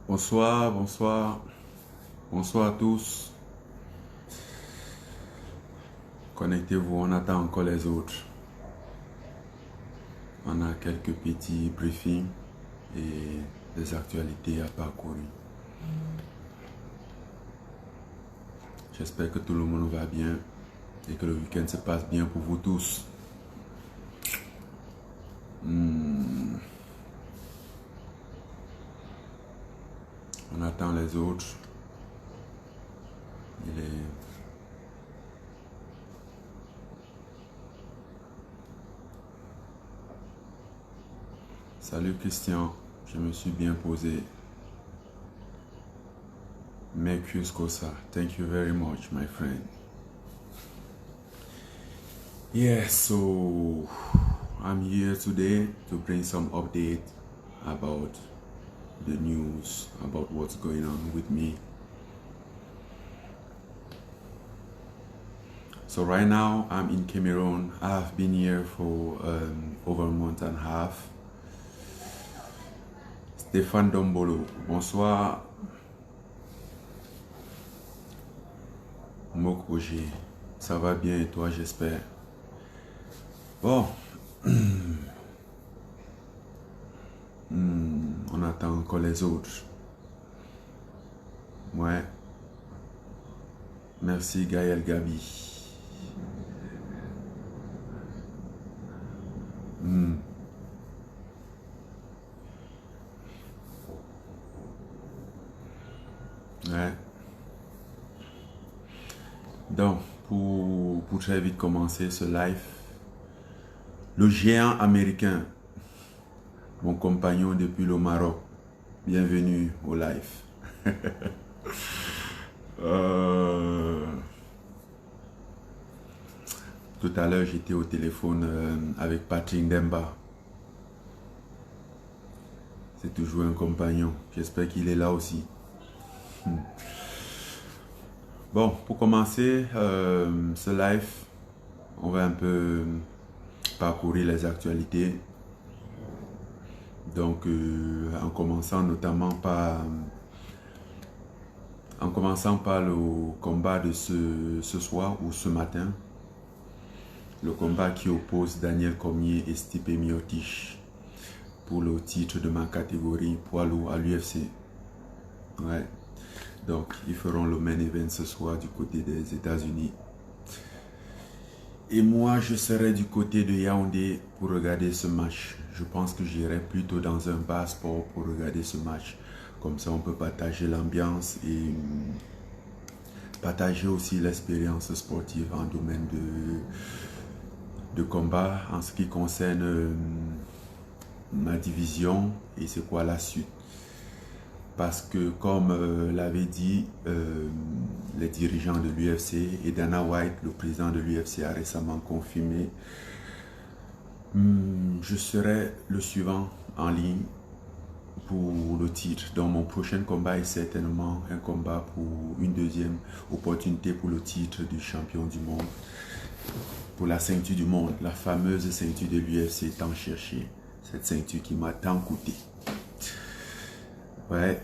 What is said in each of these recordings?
Bonsoir, bonsoir, bonsoir à tous. Connectez-vous, on attend encore les autres. On a quelques petits briefings et des actualités à parcourir. J'espère que tout le monde va bien et que le week-end se passe bien pour vous tous. On attend les autres. Il est... Salut Christian, je me suis bien posé. Mercus Kosa, thank you very much, my friend. Yes, so I'm here today to bring some update about the news, about what's going on with me. So right now I'm in Cameroon. I've been here for over a month and a half. Stéphane Dombolo, bonsoir. Mokboji, ça va bien et toi, j'espère. Bon, on attend encore les autres. Ouais. Merci Gaël Gabi. Ouais. Donc, pour très vite commencer ce live, le géant américain, mon compagnon depuis le Maroc, bienvenue au live. Tout à l'heure, j'étais au téléphone avec Patrick Demba. C'est toujours un compagnon. J'espère qu'il est là aussi. Bon, pour commencer ce live, on va un peu parcourir les actualités. Donc, en commençant notamment par le combat de ce soir ou ce matin. Le combat qui oppose Daniel Cormier et Stipe Miocic pour le titre de ma catégorie poids lourd à l'UFC. Ouais. Donc, ils feront le main event ce soir du côté des États-Unis. Et moi, je serai du côté de Yaoundé pour regarder ce match. Je pense que j'irai plutôt dans un bar sport pour regarder ce match. Comme ça, on peut partager l'ambiance et partager aussi l'expérience sportive en domaine de combat en ce qui concerne ma division et c'est quoi la suite. Parce que comme l'avait dit les dirigeants de l'UFC et Dana White, le président de l'UFC a récemment confirmé, je serai le suivant en ligne pour le titre. Donc mon prochain combat est certainement un combat pour une deuxième opportunité pour le titre du champion du monde. Pour la ceinture du monde, la fameuse ceinture de l'UFC tant cherchée. Cette ceinture qui m'a tant coûté. Ouais,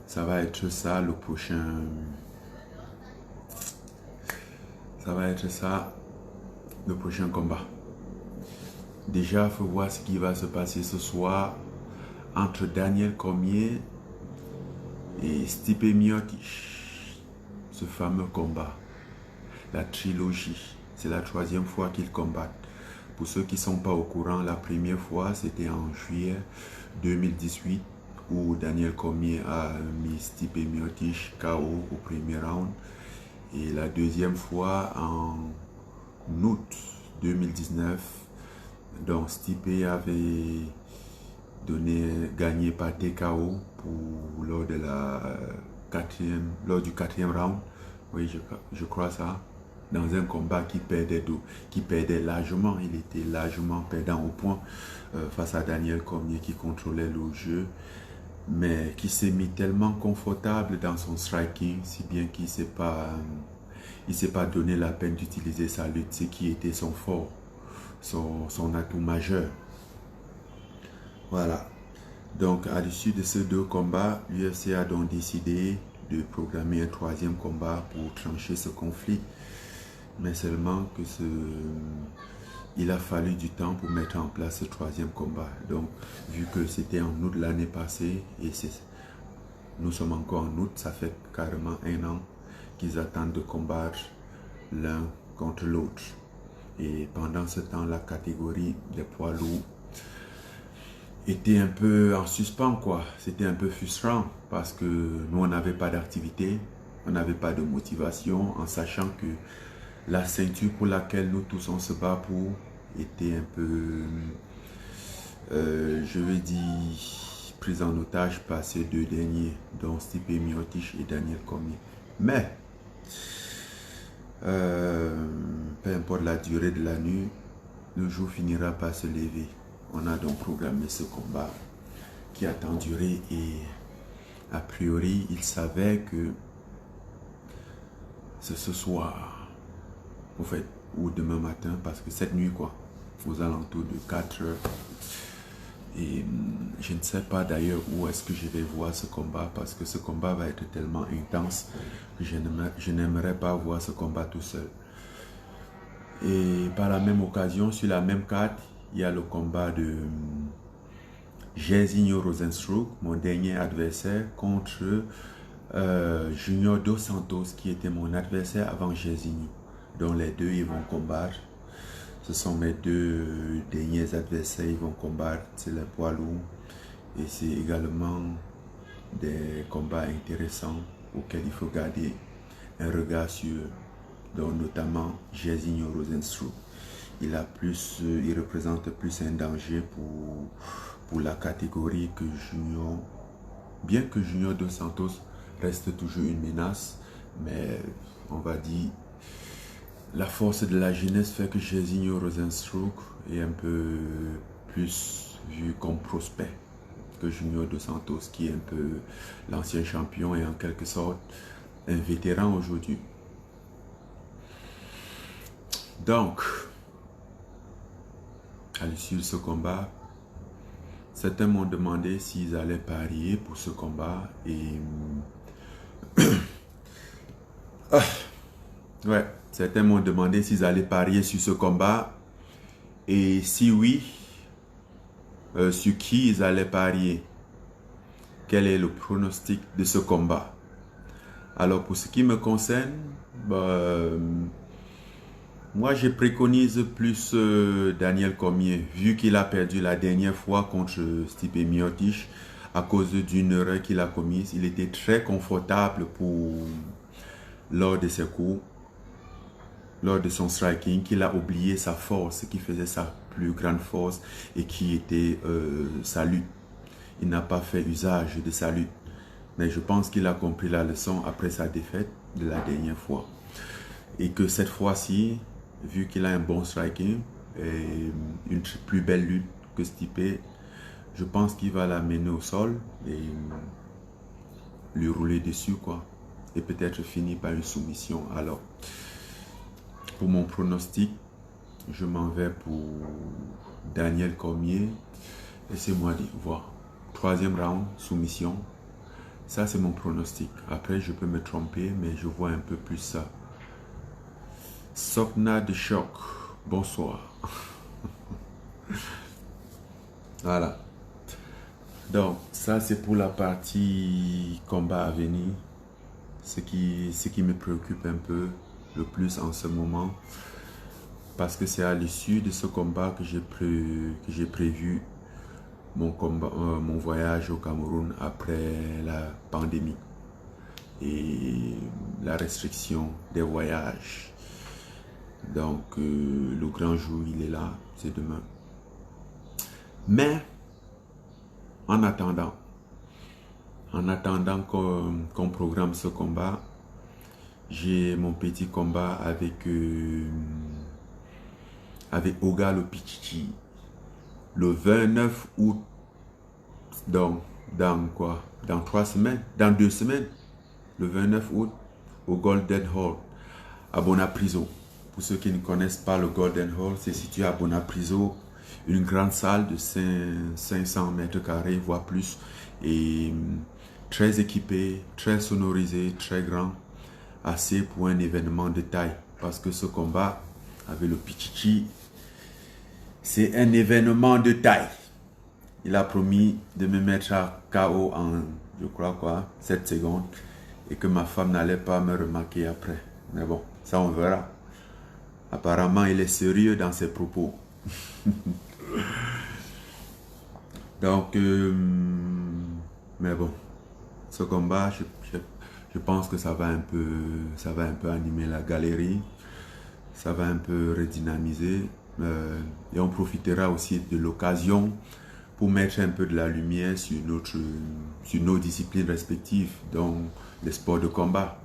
ça va être ça le prochain. Ça va être ça le prochain combat. Déjà, il faut voir ce qui va se passer ce soir entre Daniel Cormier et Stipe Miocic. Ce fameux combat. La trilogie. C'est la troisième fois qu'ils combattent. Pour ceux qui ne sont pas au courant, la première fois, c'était en juillet 2018 où Daniel Cormier a mis Stipe Miocic KO au premier round. Et la deuxième fois en août 2019, donc Stipe avait gagné par TKO lors du quatrième round. Oui, je crois ça. Dans un combat qui perdait largement. Il était largement perdant au point face à Daniel Cormier qui contrôlait le jeu, mais qui s'est mis tellement confortable dans son striking, si bien qu'il ne s'est pas donné la peine d'utiliser sa lutte, ce qui était son fort, son atout majeur. Voilà. Donc, à l'issue de ces 2 combats, l'UFC a donc décidé de programmer un 3e combat pour trancher ce conflit. Mais seulement que il a fallu du temps pour mettre en place ce 3e combat. Donc, vu que c'était en août l'année passée et nous sommes encore en août, ça fait carrément 1 an qu'ils attendent de combattre l'un contre l'autre. Et pendant ce temps, la catégorie des poids lourds était un peu en suspens, quoi. C'était un peu frustrant parce que nous, on n'avait pas d'activité, on n'avait pas de motivation, en sachant que la ceinture pour laquelle nous tous on se bat pour était un peu, je veux dire, prise en otage par ces 2 derniers, dont Stipe Miocic et Daniel Cormier. Mais, peu importe la durée de la nuit, le jour finira par se lever. On a donc programmé ce combat qui a tant duré et a priori, il savait que c'est ce soir, au fait, ou demain matin, parce que cette nuit, quoi, aux alentours de 4 heures. Et je ne sais pas d'ailleurs où est-ce que je vais voir ce combat, parce que ce combat va être tellement intense que je n'aimerais pas voir ce combat tout seul. Et par la même occasion, sur la même carte, il y a le combat de Jairzinho Rozenstruik, mon dernier adversaire, contre Junior Dos Santos, qui était mon adversaire avant Jairzinho. Donc les deux, ils vont combattre. Ce sont mes 2 derniers adversaires, ils vont combattre, c'est les poids lourds. Et c'est également des combats intéressants auxquels il faut garder un regard sur, donc notamment Jairzinho Rozenstruik. Il représente plus un danger pour la catégorie que Junior. Bien que Junior Dos Santos reste toujours une menace, mais on va dire la force de la jeunesse fait que Jairzinho Rozenstruik est un peu plus vu comme prospect que Junior Dos Santos, qui est un peu l'ancien champion et en quelque sorte un vétéran aujourd'hui. Donc, à l'issue de ce combat, certains m'ont demandé s'ils allaient parier pour ce combat et ouais, certains m'ont demandé s'ils allaient parier sur ce combat et si oui, sur qui ils allaient parier. Quel est le pronostic de ce combat? Alors pour ce qui me concerne, moi je préconise plus Daniel Cormier, vu qu'il a perdu la dernière fois contre Stipe Miocic à cause d'une erreur qu'il a commise. Il était très confortable lors de ses coups, lors de son striking, qu'il a oublié sa force, qui faisait sa plus grande force et qui était sa lutte. Il n'a pas fait usage de sa lutte. Mais je pense qu'il a compris la leçon après sa défaite de la dernière fois. Et que cette fois-ci, vu qu'il a un bon striking et une plus belle lutte que Stipe, je pense qu'il va l'amener au sol et lui rouler dessus, quoi. Et peut-être finir par une soumission. Alors, pour mon pronostic, je m'en vais pour Daniel Cormier. Laissez-moi voir. 3e round, soumission. Ça, c'est mon pronostic. Après, je peux me tromper, mais je vois un peu plus ça. Sokna de choc. Bonsoir. Voilà. Donc, ça, c'est pour la partie combat à venir. Ce qui me préoccupe un peu le plus en ce moment. Parce que c'est à l'issue de ce combat que j'ai prévu mon voyage au Cameroun après la pandémie et la restriction des voyages. Donc le grand jour, il est là, c'est demain. Mais en attendant qu'on programme ce combat, j'ai mon petit combat avec Oga Lopichichi le 29 août, donc dans 3 semaines, dans 2 semaines, le 29 août, au Golden Hall, à Bonapriso. Pour ceux qui ne connaissent pas le Golden Hall, c'est situé à Bonapriso, une grande salle de 500 mètres carrés, voire plus, et très équipée, très sonorisée, très grand, assez pour un événement de taille. Parce que ce combat avec le Pichichi, c'est un événement de taille. Il a promis de me mettre à KO en, je crois quoi, 7 secondes, et que ma femme n'allait pas me remarquer après. Mais bon, ça on verra. Apparemment, il est sérieux dans ses propos. Donc, mais bon, ce combat, je pense que ça va un peu animer la galerie, ça va un peu redynamiser, et on profitera aussi de l'occasion pour mettre un peu de la lumière sur nos disciplines respectives, donc les sports de combat.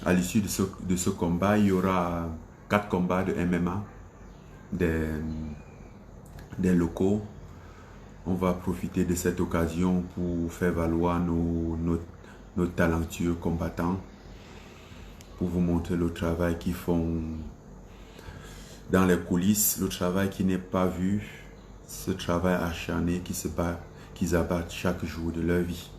À l'issue de ce combat, il y aura 4 combats de MMA, des locaux. On va profiter de cette occasion pour faire valoir nos talentueux combattants, pour vous montrer le travail qu'ils font dans les coulisses, le travail qui n'est pas vu, ce travail acharné qu'ils abattent chaque jour de leur vie.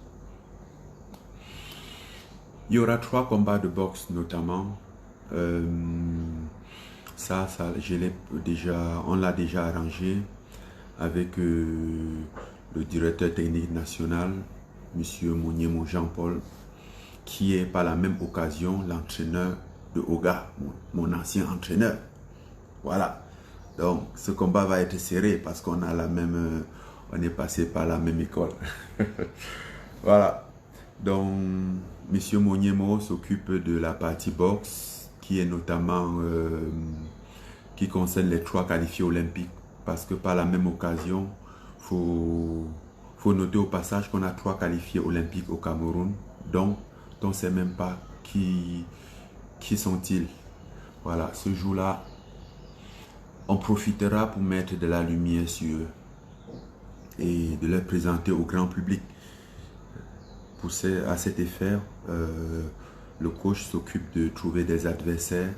Il y aura 3 combats de boxe notamment. On l'a déjà arrangé avec le directeur technique national, M. Monyemo Jean-Paul, qui est par la même occasion l'entraîneur de Oga, mon ancien entraîneur. Voilà. Donc ce combat va être serré parce qu'on a on est passé par la même école. Voilà. Donc M. Monyemo s'occupe de la partie boxe, qui est notamment qui concerne les 3 qualifiés olympiques, parce que par la même occasion, faut noter au passage qu'on a 3 qualifiés olympiques au Cameroun, donc on ne sait même pas qui sont-ils. Voilà, ce jour-là, on profitera pour mettre de la lumière sur eux et de les présenter au grand public. À cet effet, le coach s'occupe de trouver des adversaires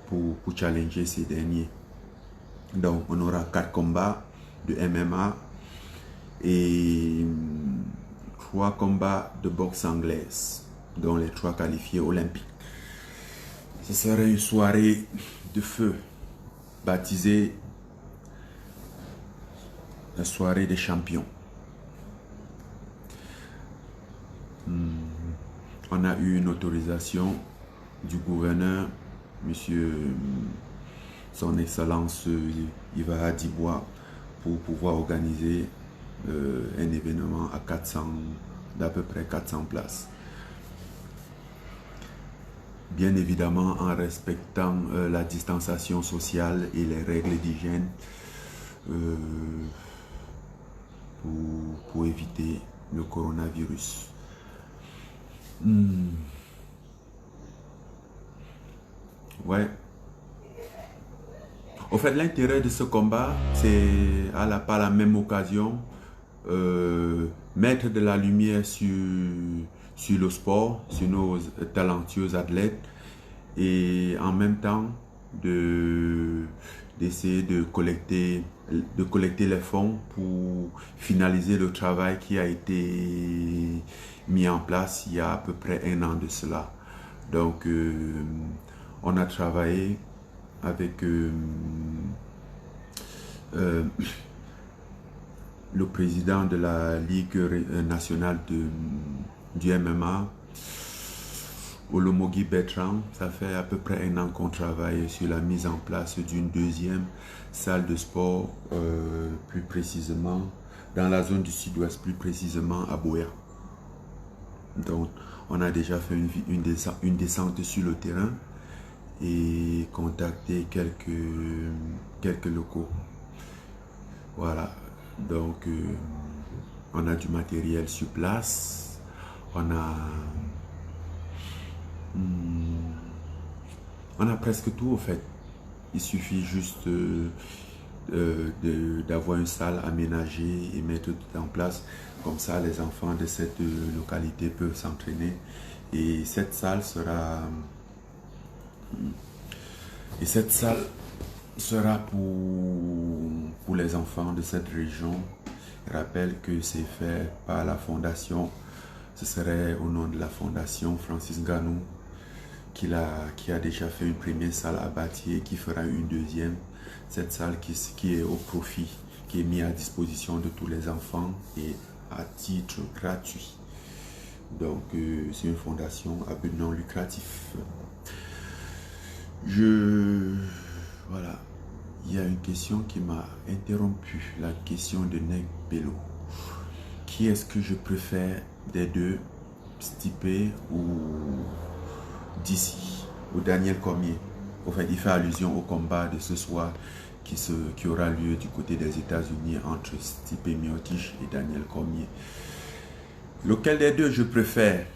pour challenger ces derniers. Donc on aura 4 combats de MMA et 3 combats de boxe anglaise, dont les 3 qualifiés olympiques. Ce serait une soirée de feu, baptisée la soirée des champions. On a eu une autorisation du gouverneur, monsieur son excellence Iva Adibois, pour pouvoir organiser un événement d'à peu près 400 places. Bien évidemment en respectant la distanciation sociale et les règles d'hygiène pour éviter le coronavirus. Ouais. Au fait, l'intérêt de ce combat, c'est par la même occasion mettre de la lumière sur le sport, sur nos talentueux athlètes, et en même temps d'essayer de collecter les fonds pour finaliser le travail qui a été mis en place il y a à peu près 1 an de cela. Donc on a travaillé avec le président de la Ligue nationale du MMA, Olomogi Bertrand. Ça fait à peu près 1 an qu'on travaille sur la mise en place d'une 2e salle de sport, plus précisément dans la zone du sud-ouest, plus précisément à Boya. Donc on a déjà fait une descente sur le terrain et contacté quelques locaux. Voilà, donc on a du matériel sur place, on a presque tout au fait. Il suffit juste d'avoir une salle aménagée et mettre tout en place. Comme ça, les enfants de cette localité peuvent s'entraîner. Et cette salle sera pour les enfants de cette région. Je rappelle que c'est fait par la fondation. Ce serait au nom de la fondation Francis Ganou qui a déjà fait une première salle à bâtir et qui fera une deuxième. Cette salle qui est au profit, qui est mise à disposition de tous les enfants et à titre gratuit. Donc c'est une fondation à but non lucratif. Voilà. Il y a une question qui m'a interrompu, la question de Neg Bello. Qui est-ce que je préfère des deux, Stipe ou DC, ou Daniel Cormier? En fait, il fait allusion au combat de ce soir qui aura lieu du côté des États-Unis entre Stipe Miocic et Daniel Cormier. Lequel des deux je préfère?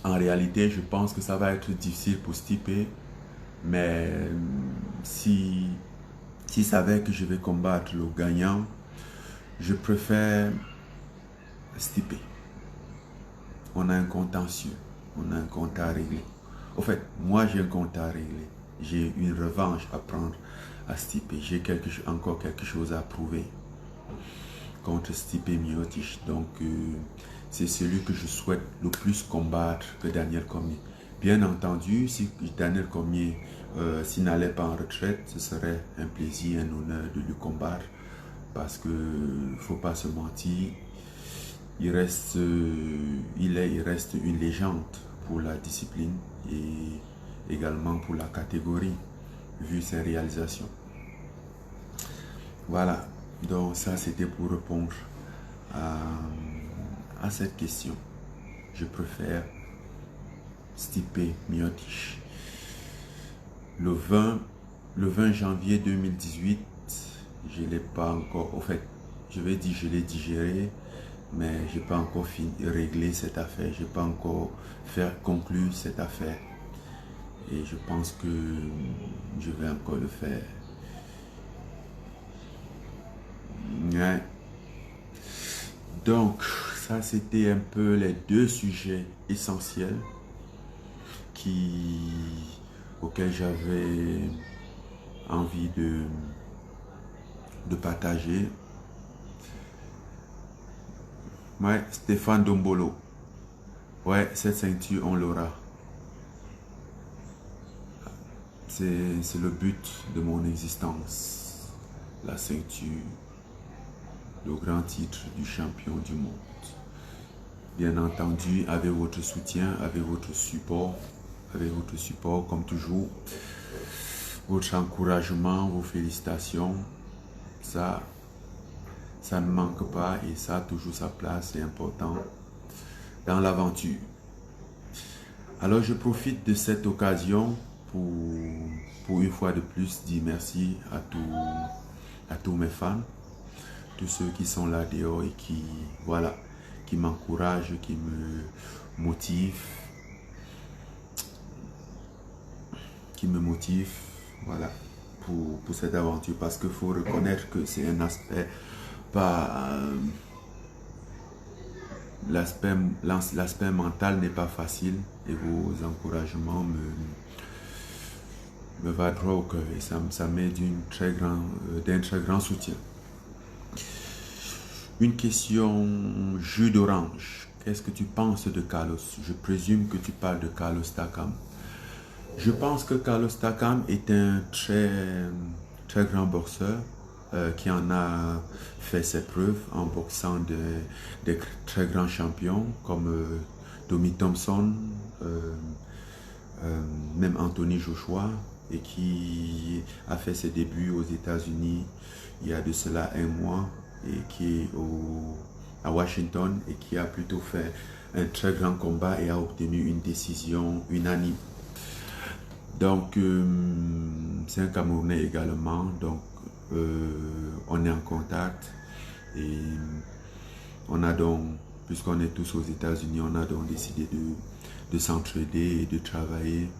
En réalité, je pense que ça va être difficile pour Stipe, mais si savait que je vais combattre le gagnant, je préfère Stipe. On a un contentieux, on a un compte à régler. Au fait, moi j'ai un compte à régler. J'ai une revanche à prendre à Stipe. J'ai encore quelque chose à prouver contre Stipe Miocic. Donc, c'est celui que je souhaite le plus combattre que Daniel Cormier. Bien entendu, si Daniel Cormier s'il n'allait pas en retraite, ce serait un plaisir, un honneur de lui combattre. Parce que, faut pas se mentir, il reste une légende pour la discipline et également pour la catégorie, vu ses réalisations. Voilà, donc ça c'était pour répondre à cette question. Je préfère Stipe Miocic. Le 20 janvier 2018, je ne l'ai pas encore, au fait, je vais dire je l'ai digéré, mais je n'ai pas encore réglé cette affaire, je n'ai pas encore conclure cette affaire. Et je pense que je vais encore le faire. Ouais. Donc, ça c'était un peu les deux sujets essentiels auxquels j'avais envie de partager. Ouais, Stéphane Dombolo. Ouais, cette ceinture, on l'aura. C'est le but de mon existence. La ceinture, le grand titre du champion du monde. Bien entendu, avec votre soutien, avec votre support comme toujours, votre encouragement, vos félicitations, ça ne manque pas et ça a toujours sa place, c'est important dans l'aventure. Alors je profite de cette occasion pour une fois de plus dire merci à tous mes fans, tous ceux qui sont là dehors et qui m'encouragent, qui me motivent, voilà, pour cette aventure, parce qu'il faut reconnaître que c'est un aspect, l'aspect mental n'est pas facile et vos encouragements me va droit au cœur et ça m'est d'un très grand soutien. Une question, jus d'orange. Qu'est-ce que tu penses de Carlos? Je présume que tu parles de Carlos Takam. Je pense que Carlos Takam est un très grand boxeur qui en a fait ses preuves en boxant des très grands champions comme Tommy Thompson, même Anthony Joshua, et qui a fait ses débuts aux États-Unis il y a de cela un mois et qui est à Washington et qui a plutôt fait un très grand combat et a obtenu une décision unanime. Donc c'est un Camerounais également, donc on est en contact et on a donc, puisqu'on est tous aux États-Unis, on a donc décidé de s'entraider et de travailler,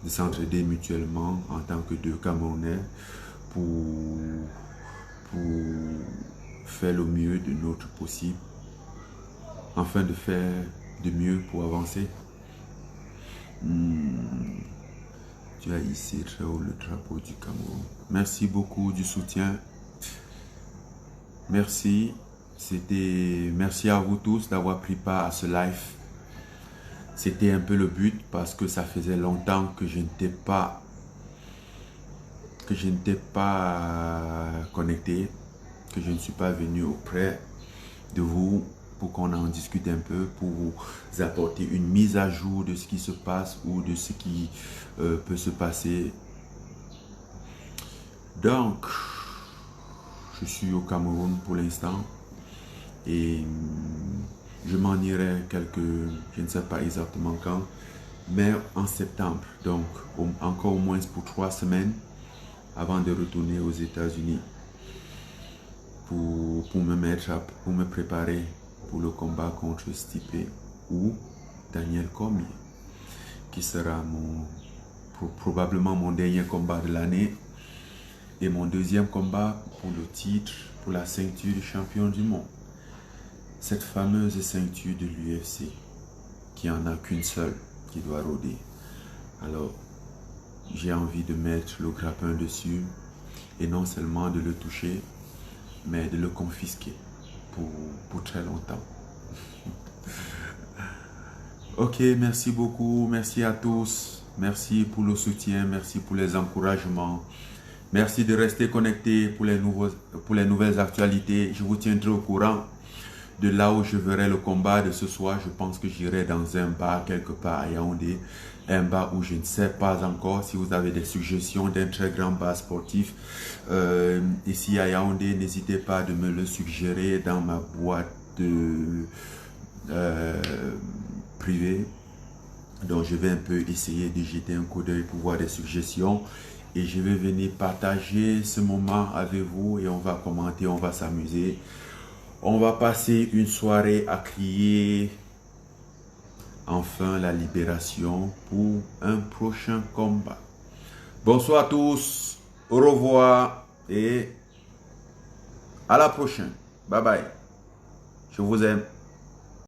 de s'entraider mutuellement en tant que deux Camerounais pour faire le mieux de notre possible, afin de faire de mieux pour avancer. Tu as hissé très haut le drapeau du Cameroun. Merci beaucoup du soutien. Merci. Merci à vous tous d'avoir pris part à ce live. C'était un peu le but parce que ça faisait longtemps que je n'étais pas connecté, que je ne suis pas venu auprès de vous pour qu'on en discute un peu, pour vous apporter une mise à jour de ce qui se passe ou de ce qui peut se passer. Donc, je suis au Cameroun pour l'instant et je m'en irai je ne sais pas exactement quand, mais en septembre, donc encore au moins pour 3 semaines avant de retourner aux États-Unis pour me préparer pour le combat contre Stipe ou Daniel Cormier, qui sera probablement mon dernier combat de l'année et mon deuxième combat pour le titre, pour la ceinture de champion du monde. Cette fameuse ceinture de l'UFC, qui en a qu'une seule, qui doit rôder. Alors, j'ai envie de mettre le grappin dessus et non seulement de le toucher, mais de le confisquer pour très longtemps. Ok, merci beaucoup, merci à tous, merci pour le soutien, merci pour les encouragements, merci de rester connecté pour les nouvelles actualités. Je vous tiendrai au courant de là où je verrai le combat de ce soir. Je pense que j'irai dans un bar quelque part à Yaoundé, un bar où je ne sais pas encore. Si vous avez des suggestions d'un très grand bar sportif ici à Yaoundé, n'hésitez pas de me le suggérer dans ma boîte privée. Donc je vais un peu essayer de jeter un coup d'œil pour voir des suggestions et je vais venir partager ce moment avec vous et on va commenter, on va s'amuser. On va passer une soirée à crier enfin la libération pour un prochain combat. Bonsoir à tous, au revoir et à la prochaine. Bye bye. Je vous aime.